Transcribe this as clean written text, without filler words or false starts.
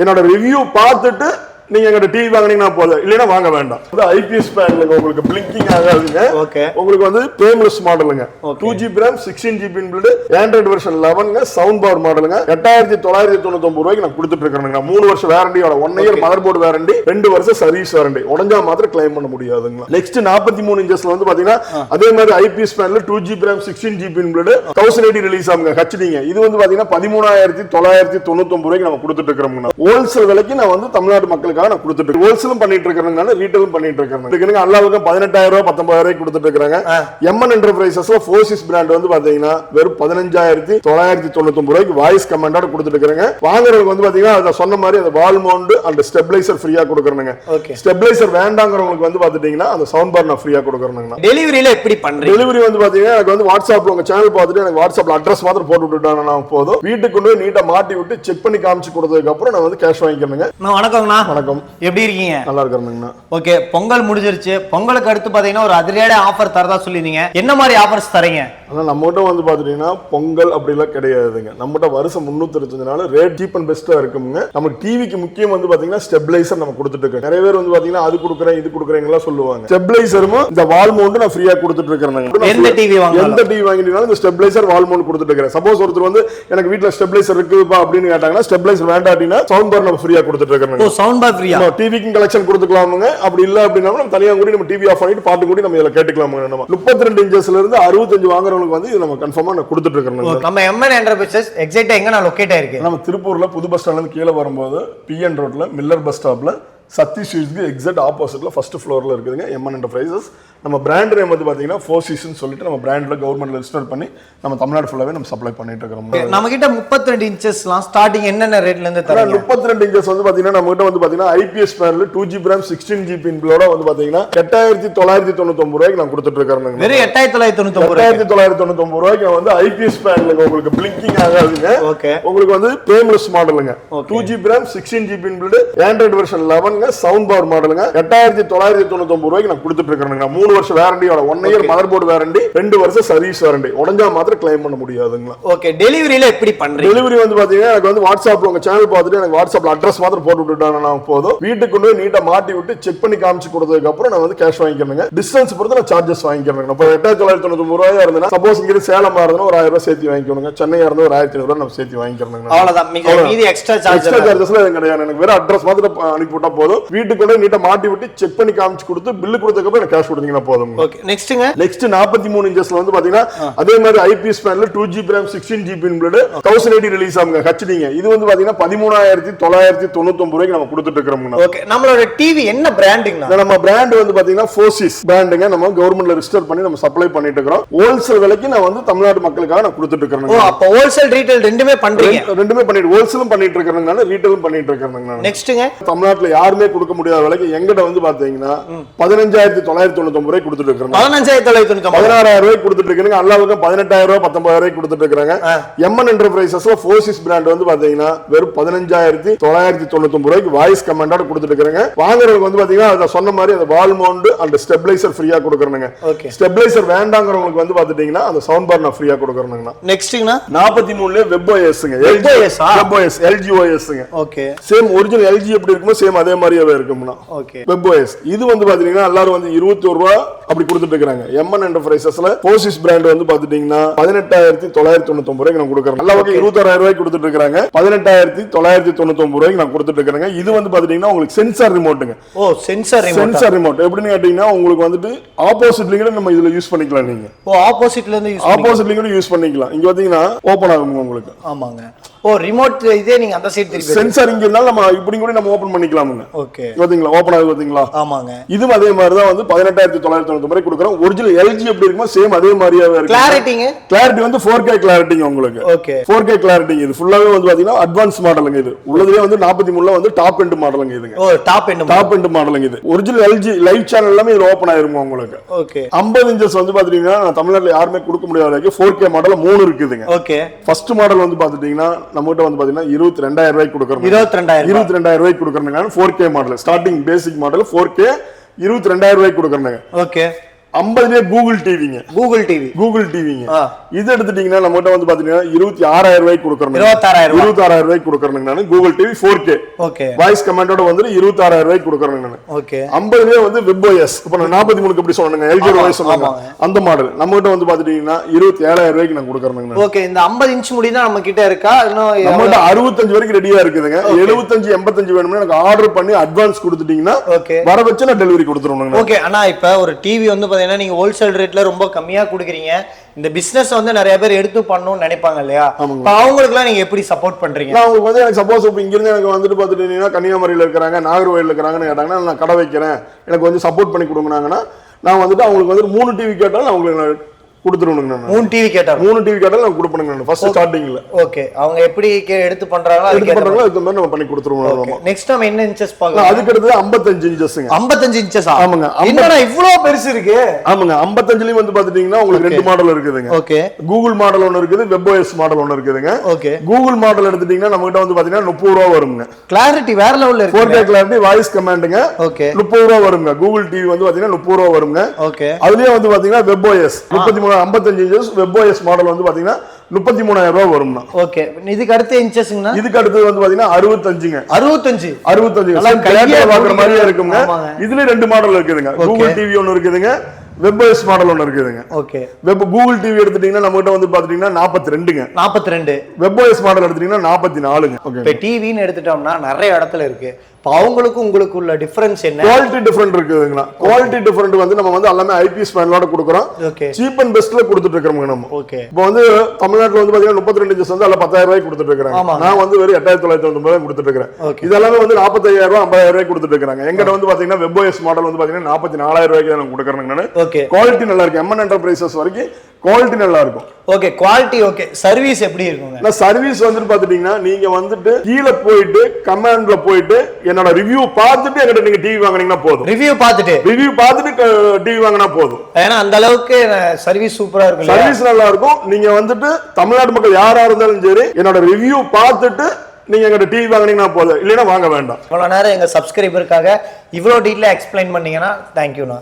என்னோட ரிவ்யூ பார்த்துட்டு நீங்க எங்க டிவி வாங்குனீங்கன்னா போதும், இல்லைன்னா வாங்க வேண்டாம். ஐபிஎஸ் பேனலுங்க, உங்களுக்கு பிளிங்கிங் ஆகாதுங்க. உங்களுக்கு வந்து பேம்லெஸ் மாடலுங்க, 2GB RAM 16GB build, Android version 11ங்க, சவுண்ட் பவர் மாடலுங்க. 8999 ரூபாய்க்கு நான் கொடுத்துட்டு இருக்கேன். 3 வருஷம் வாரண்டியோட 1 இயர் மதர் போர்டு வாரண்டி, 2 வருஷம் சர்வீஸ் வாரண்டி. உடஞ்சா மாத்திரம் கிளைம் பண்ண முடியாதுங்க. நெக்ஸ்ட் 43 இன்ச்சஸ்ல வந்து பாத்தீங்கன்னா அதே மாதிரி IPS panel 2GB RAM 16GB build 1080 release ஆகுங்க, ஹெச்டிங்க. இது வந்து பாத்தீங்கன்னா 13,999 ரூபாய்க்கு நம்ம கொடுத்துட்டு இருக்கோம். ஹோல்சேல் விலைக்கு நான் வந்து தமிழ்நாடு மக்களுக்கு நான் கொடுத்துட்டு ஹோல்சேலும் பண்ணிட்டு இருக்கறதுனால ரீட்டெயிலும் பண்ணிட்டு இருக்கறேன். அல்லாவுக்கு 18,000 ரூபாய் 19,000 கொடுத்துட்டு இருக்காங்க. எம்என் என்டர்பிரைசஸ்ல ஃபோர்சிஸ் பிராண்ட் வந்து பாத்தீங்கன்னா வெறும் 15,999 ரூபாய்க்கு வாய்ஸ் கமாண்டோட கொடுத்துட்டு இருக்காங்க. வாங்குறவங்க வந்து பாத்தீங்கன்னா அத சொன்ன மாதிரி அந்த வால் மவுண்ட் அண்ட் ஸ்டெபிலைசர் ஃப்ரீயா கொடுக்கறேங்க. ஸ்டெபிலைசர் வேண்டாங்கறவங்களுக்கு வந்து பாத்துட்டீங்கன்னா அந்த சவுண்ட் பார் நான் ஃப்ரீயா கொடுக்கறேங்க. டெலிவரியில எப்படி பண்றீங்க? டெலிவரி வந்து பாத்தீங்கன்னா எனக்கு வந்து வாட்ஸ்அப்ல உங்க சேனல் பார்த்துட்டு எனக்கு வாட்ஸ்அப்ல அட்ரஸ் மாத்திரம் போட்டு விட்டுட்டானா போதும். வீட்டுக்கு கொண்டு போய் நீட்டா மாட்டி விட்டு செக் பண்ணி காமிச்சு கொடுத்ததுக்கு அப்புறம் நான் வந்து கேஷ் வாங்கிக்கிறேங்க. வணக்கம்ண்ணா. வணக்கம், எப்படி இருக்கீங்க? நல்லா இருக்கேன். ஓகே, பொங்கல் முடிஞ்சிருச்சு. பொங்கலுக்கு அடுத்து பாத்தீங்கன்னா ஒரு அதிரடியான ஆஃபர் தரதா சொல்லிருந்தீங்க. என்ன மாதிரி ஆஃபர்ஸ் தரீங்க? ஆனா நம்மகிட்ட வந்து பாத்துட்டீங்கன்னா பொங்கல் அப்படிலாம் கிடையாதுங்க. நம்மகிட்ட வருஷம் 365 நாள் ரேட் சீப் அண்ட் பெஸ்டா இருக்குங்க. நமக்கு டிவிக்கு முக்கியம் வந்து பாத்தீங்கன்னா ஸ்டெபிலைசர் நம்ம கொடுத்துட்டு இருக்கோம். நிறைய பேர் வந்து பாத்தீங்கன்னா அது கொடுக்குறேன் இது கொடுக்குறேங்களா சொல்லுவாங்க. ஸ்டெபிலைசரும் இந்த வால் மவுண்ட் நான் ஃப்ரீயா கொடுத்துட்டு இருக்கேன். எந்த டிவி வாங்கினாலும் இந்த ஸ்டெபிலைசர் வால் மவுண்ட் கொடுத்துட்டு இருக்கேன். சப்போஸ் ஒருத்தர் வந்து எனக்கு வீட்ல ஸ்டெபிலைசர் இருக்குப்பா அப்படின்னு கேட்டாங்கன்னா ஸ்டெபிலைசர் வேண்டாட்டினா சவுண்ட் பார் நம்ம ஃப்ரீயா கொடுத்துட்டு இருக்கேன். சவுண்ட் பார் ஃப்ரீயா டிவிக்கு கலெக்ஷன் கொடுத்துக்கலாமுங்க. அப்படி இல்ல அப்படின்னா நம்ம தனியா கூட நம்ம டிவி ஆஃப் பண்ணிட்டு பாட்டு கூட நம்ம இதல கேட்டுக்கலாமுங்க. நம்ம 32 இன்ச்சஸ்ல இருந்து 65 வாங்குறவங்களுக்கு வந்து இது நம்ம கன்ஃபார்மா நான் கொடுத்துட்டு இருக்கேன். நம்ம எம்என் என்டர்பிரைசஸ் எக்ஸாக்ட்டா எங்க நான் லொகேட் ஆயிருக்கு? நம்ம திருப்பூர்ல புது பஸ் ஸ்டாண்ட்ல இருந்து கீழ வரும்போது பிஎன் ரோட்ல மில்லர் பஸ் ஸ்டாப்ல சத்தி ஸ்ட்ரீட்க்கு எக்ஸாக்ட் ஆப்போசிட்ல ஃபர்ஸ்ட் ஃப்ளோர்ல இருக்குதுங்க எம்என் என்டர்பிரைசஸ். நம்ம பிராண்ட் நேம் வந்து பாத்தீங்கன்னா ஃபோர் சீசன் சொல்லிட்டு நம்ம பிராண்ட்ல கவர்மெண்ட்ல ரெஜிஸ்டர் பண்ணி நம்ம தமிழ்நாடு ஃபுல்லாவே நம்ம சப்ளை பண்ணிட்டு இருக்கோம். நம்ம கிட்ட 32 இன்ச்சஸ்லாம் ஸ்டார்டிங் என்னென்ன ரேட்ல இருந்து தரீங்க? 32 இன்ச்சஸ் வந்து பாத்தீங்கன்னா நம்ம கிட்ட வந்து பாத்தீங்கன்னா IPS panel 2GB RAM 16GB பில்டோட வந்து பாத்தீங்கன்னா 8,999 ரூபாய்க்கு நான் கொடுத்துட்டு இருக்கேன். வெறும் 8,999 ரூபாய்க்கு நான் வந்து ஐபிஎஸ் பேனலுங்க, உங்களுக்கு பிளிங்கிங் ஆகாதுங்க. உங்களுக்கு வந்து பேம்லெஸ் மாடலுங்க, 2GB RAM 16GB build, Android version 11ங்க, சவுண்ட் பவர் மாடலுங்க. 8,999 ரூபாய்க்கு நான் கொடுத்துட்டு இருக்கேன். 3 வருஷம் வாரண்டியோட 1 இயர் மதர் போர்டு வாரண்டி, 2 வருஷம் சர்வீஸ் வாரண்டி. உடஞ்சா மாத்திரம் கிளைம் பண்ண முடியாதுங்களா. ஓகே, டெலிவரியில எப்படி பண்றீங்க? டெலிவரி வந்து பாத்தீங்கன்னா எனக்கு வந்து வாட்ஸ்அப்ல உங்க சேனல் பார்த்துட்டு எனக்கு வாட்ஸ்அப்ல அட்ரஸ் மாத்திரம் போட்டு விட்டுட்டானா போதும். வீட்டுக்கு கொண்டு போய் நீட்டா மாட்டி விட்டு செக் பண்ணி காமிச்சு கொடுத்ததுக்கு அப்புறம் நான் வந்து கேஷ் வாங்கிக்கிறேங்க. டிஸ்டன்ஸ் பொறுத்து நான் சார்ஜஸ் வாங்கிக்கிறேன். இப்போ 8,999 ரூபாயா இருந்தா சப்போஸ் இங்க சேலமா இருந்தா ஒரு 1000 ரூபாய் சேர்த்து வாங்கிக்கணுங்க. சென்னையா இருந்தா ஒரு 1,500 ரூபாய் நம்ம சேர்த்து வாங்கிக்கிறேங்க. அவ்வளவுதான், மீதி எக்ஸ்ட்ரா சார்ஜஸ்ல கிடையாது. எனக்கு வேற அட்ரஸ் மாத்திரம் அனுப்பி விட்டா போதும். வீட்டுக்கு கொண்டு போய் நீட்டா மாட்டி விட்டு செக் பண்ணி காமிச்சு கொடுத்து பில்லு கொடுத்ததுக்கு அப்புறம் எனக்கு கேஷ் கொடுத்தீங்கன்னா போதும். ஓகே, நெக்ஸ்ட்ங்க நெக்ஸ்ட் 43 இன்ச்சஸ்ல வந்து பாத்தீங்கன்னா அதே மாதிரி IPS panel 2GB RAM 16GB build 1080 release ஆகுங்க, ஹெச்டிங்க. இது வந்து பாத்தீங்கன்னா 13,999 ரூபாய்க்கு நம்ம கொடுத்துட்டு இருக்கோம். ஓகே, நம்மளோட டிவி என்ன பிராண்டிங்? நம்ம பிராண்ட் வந்து பாத்தீங்கன்னா ஃபோர்சிஸ் பிராண்டுங்க. நம்ம கவர்மெண்ட்ல ரெஜிஸ்டர் பண்ணி நம்ம சப்ளை பண்ணிட்டு இருக்கோம். ஹோல்சேல் விலைக்கு நான் வந்து தமிழ்நாடு மக்களுக்காக நான் கொடுத்துட்டு இருக்கேன். ஓ, அப்ப ஹோல்சேல் ரீட்டைல் ரெண்டுமே பண்றீங்க? ரெண்டுமே பண்ணிட்டு ஹோல்சேலும் பண்ணிட்டு இருக்கறதுனால ரீட்டைலும் பண்ணிட்டு இருக்கறதுனால. நெக்ஸ்ட்ங்க, தமிழ்நாட்டுல யாருமே கொடுக்க முடியாத விலைக்கு எங்கட வந்து பாத்தீங்கன்னா 15,999 ரூபாய் கொடுத்துட்டு இருக்கோம். 16,000 ரூபாய் கொடுத்துட்டு இருக்காங்க. அல்லாவுக்கு 18,000 ரூபாய் 19,000 ரூபாய் கொடுத்துட்டு இருக்காங்க. எம்என் என்டர்பிரைசஸ்ல ஃபோர்சிஸ் பிராண்ட் வந்து பாத்தீங்கன்னா வெறும் 15,999 ரூபாய்க்கு வாய்ஸ் கமாண்டோட கொடுத்துட்டு இருக்காங்க. வாங்குறவங்க வந்து பாத்தீங்கன்னா அத சொன்ன மாதிரி அந்த வால் மவுண்ட் அண்ட் ஸ்டெபிலைசர் ஃப்ரீயா கொடுக்கறேங்க. ஸ்டெபிலைசர் வேண்டாங்கறவங்களுக்கு வந்து பாத்துட்டீங்கன்னா அந்த சவுண்ட் பார் நான் ஃப்ரீயா கொடுக்கறேங்க. நெக்ஸ்ட்ங்கனா 43ல வெப் OSங்க, வெப் OS LG OSங்க. ஓகே, சேம் ஒரிஜினல் LG எப்படி இருக்குமோ சேம் அதே மாதிரியே இருக்கும்னா. ஓகே, வெப் OS இது வந்து பாத்தீங்கன்னா எல்லாரும் வந்து 21 ரூபாய் அப்படி கொடுத்துட்டு இருக்காங்க. எம்என் என்டர்பிரைசஸ்ல ஃபோர்சிஸ் பிராண்ட் வந்து பாத்துட்டீங்கன்னா 18,999 ரூபாய்க்கு நான் கொடுக்கறேன். அல்லாவுக்கு 26,000 ரூபாய்க்கு கொடுத்துட்டு இருக்காங்க. 18,999 ரூபாய்க்கு நான் கொடுத்துட்டு இருக்கேங்க. இது வந்து பாத்தீங்கன்னா உங்களுக்கு சென்சார் ரிமோட்டுங்க. ஓ, சென்சார் ரிமோட் எப்படின்னு கேட்டீங்கன்னா உங்களுக்கு வந்துட்டு ஆப்போசிட்ல கூட நம்ம இதுல யூஸ் பண்ணிக்கலாம். நீங்க ஆப்போசிட்ல இருந்து யூஸ் பண்ணிக்கலாம். இங்க பாத்தீங்கன்னா ஓபன் ஆகும் உங்களுக்கு. ஆமாங்க. ஓ, ரிமோட் இதே நீங்க அந்த சைடு திருப்பி சென்சார் இங்க இருந்தால நம்ம இப்படி கூட நம்ம ஓபன் பண்ணிக்கலாம்ங்க. ஓகே, பாத்தீங்களா ஓபன் ஆகுது பாத்தீங்களா? ஆமாங்க. இது அதே மாதிரி தான் வந்து 18,999 ரூபாய் கொடுக்கறோம். ஒரிஜினல் LG எப்படி இருக்குமோ சேம் அதே மாதிரியாவே இருக்கு. கிளாரிட்டி வந்து 4K கிளாரிட்டிங்க உங்களுக்கு. Okay, 4K clarity. இது ஃபுல்லாவே வந்து பாத்தீங்கன்னா அட்வான்ஸ் மாடலுங்க. இது உள்ளதுலயே வந்து 43ல வந்து டாப் எண்ட் மாடலுங்க இதுங்க. ஓ, டாப் எண்ட் மாடலுங்க இது. ஒரிஜினல் LG லைவ் சேனல் எல்லாமே இது ஓபன் ஆயிருக்கும் உங்களுக்கு. ஓகே, 50 இன்ச்சஸ் வந்து பாத்தீங்கன்னா தமிழ்நாட்டுல யாருமே கொடுக்க முடியாத 4K மாடல் 3 இருக்குதுங்க. ஓகே, ஃபர்ஸ்ட் மாடல் வந்து பாத்துட்டீங்கன்னா நம்ம கிட்ட வந்து பாத்தீங்கன்னா 22,000 ரூபாய்க்கு கொடுக்கறோம். 22,000 ரூபாய்க்கு கொடுக்கறதுங்க. 4K model starting basic model 4K 22,000 ரூபாய்க்கு கொடுக்கறதுங்க. ஓகே, 50 கூகுள் டிவிங்க. கூகுள் டிவிங்க. இது எடுத்துட்டீங்கன்னா நம்ம கிட்ட வந்து பாத்தீங்கன்னா 26,000 ரூபாய்க்கு கொடுக்கறோம். 26,000 ரூபாய்க்கு கொடுக்கறேன் நான். கூகுள் டிவி 4K வாய்ஸ் கமாண்டோட வந்து 26,000 ரூபாய்க்கு கொடுக்கறேன் நான். 50 வந்து WebOS. இப்ப நான் 43 எப்படி சொன்னேங்க, LG வாய்ஸ் சொன்னாங்க அந்த மாடல் நம்ம கிட்ட வந்து பாத்துட்டீங்கன்னா 27,000 ரூபாய்க்கு நான் கொடுக்கறேன். ஓகே, இந்த 50 இன்ச் முடி தான் நம்ம கிட்ட இருக்கா? இன்னும் நம்ம கிட்ட 65 வரைக்கும் ரெடியா இருக்குதுங்க. 75 85 வேணும்னா எனக்கு ஆர்டர் பண்ணி அட்வான்ஸ் கொடுத்துட்டீங்கன்னா வர வச்சு நான் டெலிவரி கொடுத்துருவேன். ஓகே, ஆனா இப்ப ஒரு டிவி வந்து பாத்தீங்கன்னா நீங்க ஹோல்சேல் ரேட்ல ரொம்ப கம்மியா கொடுக்குறீங்க. இந்த பிசினஸ் வந்து நிறைய பேர் எடுத்து பண்ணணும்னு நினைப்பாங்க இல்லையா? அவங்களுக்கு எல்லாம் நீங்க எப்படி சப்போர்ட் பண்றீங்க? நான் உங்களுக்கு வந்து எனக்கு சப்போஸ் இப்ப இங்க இருந்து எனக்கு வந்துட்டு பாத்துட்டீங்கன்னா கன்னியாகுமரியில இருக்கிறாங்க, நாகர்கோயில்ல இருக்கிறாங்கன்னு கேட்டாங்கன்னா நான் கடை வைக்கிறேன், எனக்கு வந்து சப்போர்ட் பண்ணி கொடுங்கனாங்கன்னா நான் வந்துட்டு அவங்களுக்கு வந்து 3 டிவி கேட்டாலும் நான் உங்களுக்கு கொடுத்துருவணுங்க. 3 டிவி கேட்டாலும் நான் கொடுப்பணுங்க ஃபர்ஸ்ட் ஸ்டார்டிங்ல. ஓகே, அவங்க எப்படி எடுத்து பண்றாங்களோ அதுக்கு மாதிரி நம்ம பண்ணி கொடுத்துருவோம். நெக்ஸ்ட் டைம் என்ன இன்ச்சஸ் பார்க்கலாம்? அதுக்கு அடுத்து 55 இன்ச்சஸ்ங்க. 55 இன்ச்சஸ்? ஆமாங்க. என்னடா இவ்ளோ பெருசு இருக்கு? ஆமாங்க. 55லயும் வந்து பாத்துட்டீங்கன்னா உங்களுக்கு 2 மாடல் இருக்குதுங்க. ஓகே, கூகுள் மாடல் ஒன்னு இருக்குது, WebOS மாடல் ஒன்னு இருக்குதுங்க. ஓகே, கூகுள் மாடல் எடுத்துட்டீங்கன்னா நம்ம கிட்ட வந்து பாத்தீங்கன்னா 30 ரூபாய் வருங்க. கிளாரிட்டி வேற லெவல்ல இருக்கு. 4K clarity voice கமாண்டுங்க. ஓகே, 30 ரூபாய் வருங்க. கூகுள் டிவி வந்து பாத்தீங்கன்னா 30 ரூபாய் வருங்க. ஓகே, அதுலயே வந்து பாத்தீங்கன்னா WebOS 55 இன்ச்சஸ் WebOS மாடல் வந்து பாத்தீங்கன்னா 33,000 ரூபாய் வரும்னா. ஓகே, இதுக்கு அடுத்து இன்ச்சஸ்ங்கனா? இதுக்கு அடுத்து வந்து பாத்தீங்கன்னா 65ங்க. 65 நல்லா கையில பாக்குற மாதிரியே இருக்குங்க. இதுல 2 மாடல் இருக்குதுங்க. கூகுள் டிவி ஒன்னு இருக்குதுங்க, WebOS மாடல் ஒன்னு இருக்குதுங்க. ஓகே, கூகுள் டிவி எடுத்துட்டீங்கன்னா நம்ம கிட்ட வந்து பாத்தீங்கன்னா 42ங்க. 42. WebOS மாடல் எடுத்துட்டீங்கன்னா 44ங்க. ஓகே, இப்போ டிவின்னு எடுத்துட்டோம்னா நிறைய இடத்துல இருக்கு. அவங்களுக்கும் உங்களுக்கு உள்ள டிஃபரன்ஸ் என்ன? குவாலிட்டி டிஃபரண்ட் இருக்குதுங்களா? குவாலிட்டி டிஃபரண்ட் வந்து நம்ம வந்து எல்லாமே ஐபிஎஸ் பேனலோட கொடுக்குறோம். ஓகே, சீப் அண்ட் பெஸ்ட்ல கொடுத்துட்டு இருக்கோம் நம்ம. ஓகே, இப்போ வந்து தமிழ்நாட்டுல வந்து பாத்தீங்கன்னா 32 இன்ச்சஸ் வந்து 10,000 ரூபாய்க்கு கொடுத்துட்டு இருக்காங்க. நான் வந்து வெறும் 8,990 கொடுத்துட்டு இருக்கேன். இதெல்லாமே வந்து 45,000 ரூபாய் 50,000 ரூபாய்க்கு கொடுத்துட்டு இருக்காங்க. எங்கிட்ட வந்து பாத்தீங்கன்னா WebOS மாடல் வந்து பாத்தீங்கன்னா 44,000 ரூபாய்க்கு நான் கொடுக்குறேன் நான். ஓகே, குவாலிட்டி நல்லா இருக்கு. MN என்டர்பிரைசஸ் வரைக்கும் குவாலிட்டி நல்லா இருக்கும். Okay, quality okay. சர்வீஸ் எப்படி இருக்குங்க? நான் சர்வீஸ் வந்து பாத்துட்டீங்கன்னா நீங்க வந்துட்டு கீழே போயிட்டு கமாண்ட்ல போயிட்டு என்னோட ரிவ்யூ பார்த்துட்டு என்கிட்ட நீங்க டிவி வாங்குனீங்கன்னா போதும். ரிவ்யூ பார்த்துட்டு டிவி வாங்கினா போதும். ஏன்னா அந்த அளவுக்கு சர்வீஸ் சூப்பரா இருக்கும். சர்வீஸ் நல்லா இருக்கும். நீங்க வந்துட்டு தமிழ்நாட்டு மக்கள் யாரா இருந்தாலும் சரி என்னோட ரிவ்யூ பார்த்துட்டு நீங்க எங்கிட்ட டிவி வாங்கினீங்கன்னா போதும், இல்லைன்னா வாங்க வேண்டாம். இவ்வளவு நேரம் எங்க சப்ஸ்கிரைபருக்காக இவ்வளவு டீட்டெயிலா எக்ஸ்பிளைன் பண்ணீங்கன்னா தேங்க்யூண்ணா.